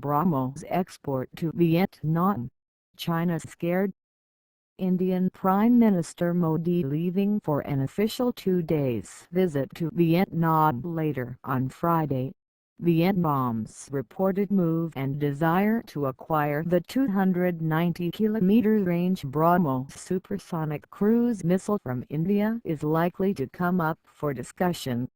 BrahMos export to Vietnam. China scared. Indian Prime Minister Modi leaving for an official 2-day visit to Vietnam later on Friday. Vietnam's reported move and desire to acquire the 290-kilometer range BrahMos supersonic cruise missile from India is likely to come up for discussion.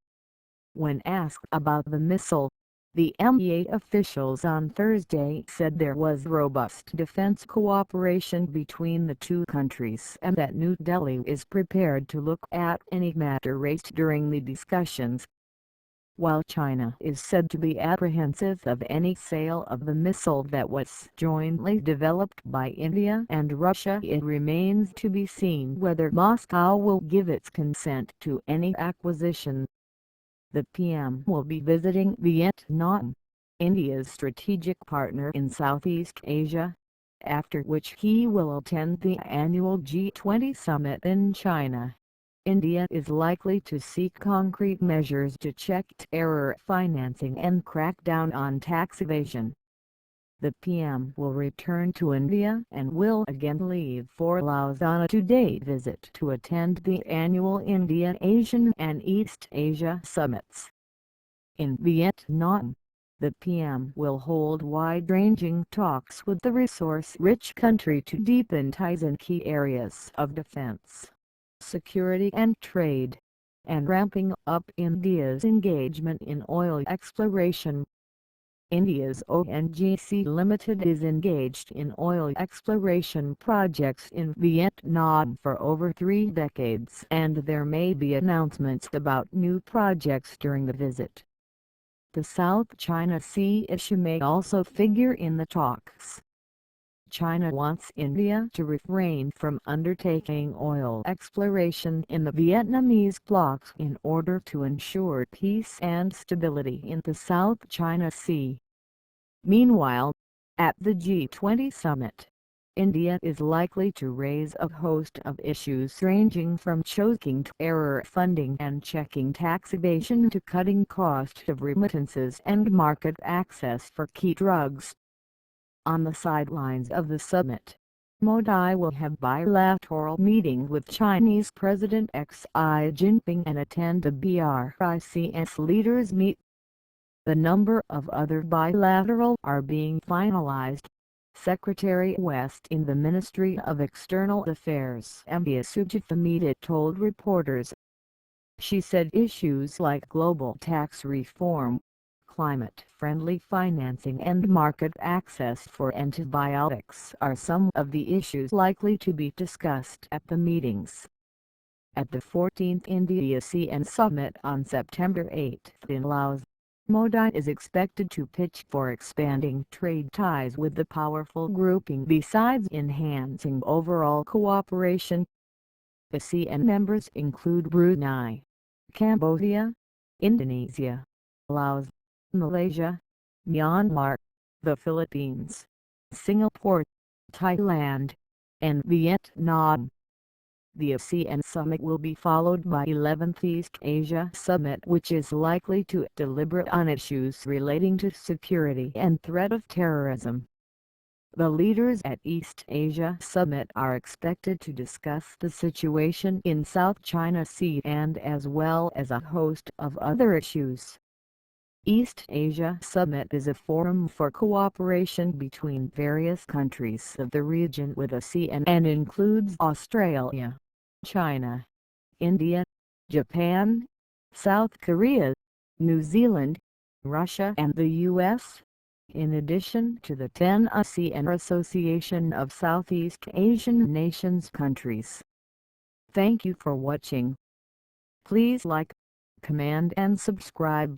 When asked about the missile, the ME8 officials on Thursday said there was robust defense cooperation between the two countries and that New Delhi is prepared to look at any matter raised during the discussions. While China is said to be apprehensive of any sale of the missile that was jointly developed by India and Russia, it remains to be seen whether Moscow will give its consent to any acquisition. The PM will be visiting Vietnam, India's strategic partner in Southeast Asia, after which he will attend the annual G20 summit in China. India is likely to seek concrete measures to check terror financing and crack down on tax evasion. The PM will return to India and will again leave for Laos on a 2-day visit to attend the annual India-Asian and East Asia summits. In Vietnam, the PM will hold wide-ranging talks with the resource-rich country to deepen ties in key areas of defense, security and trade, and ramping up India's engagement in oil exploration. India's ONGC Limited is engaged in oil exploration projects in Vietnam for over 3 decades, and there may be announcements about new projects during the visit. The South China Sea issue may also figure in the talks. China wants India to refrain from undertaking oil exploration in the Vietnamese blocks in order to ensure peace and stability in the South China Sea. Meanwhile, at the G20 summit, India is likely to raise a host of issues ranging from choking terror funding and checking tax evasion to cutting cost of remittances and market access for key drugs. On the sidelines of the summit, Modi will have bilateral meeting with Chinese President Xi Jinping and attend a BRICS leaders meet. The number of other bilateral are being finalized. Secretary West in the Ministry of External Affairs Ambia Sujithamita told reporters. She said issues like global tax reform, climate-friendly financing and market access for antibiotics are some of the issues likely to be discussed at the meetings. At the 14th India-ASEAN Summit on September 8 in Laos, Modi is expected to pitch for expanding trade ties with the powerful grouping besides enhancing overall cooperation. ASEAN members include Brunei, Cambodia, Indonesia, Laos, Malaysia, Myanmar, the Philippines, Singapore, Thailand, and Vietnam. The ASEAN summit will be followed by 11th East Asia Summit, which is likely to deliberate on issues relating to security and threat of terrorism. The leaders at East Asia Summit are expected to discuss the situation in South China Sea and as well as a host of other issues. East Asia Summit is a forum for cooperation between various countries of the region with ASEAN and includes Australia, China, India, Japan, South Korea, New Zealand, Russia and the U.S., in addition to the 10 ASEAN Association of Southeast Asian Nations countries. Thank you for watching. Please like, comment and subscribe.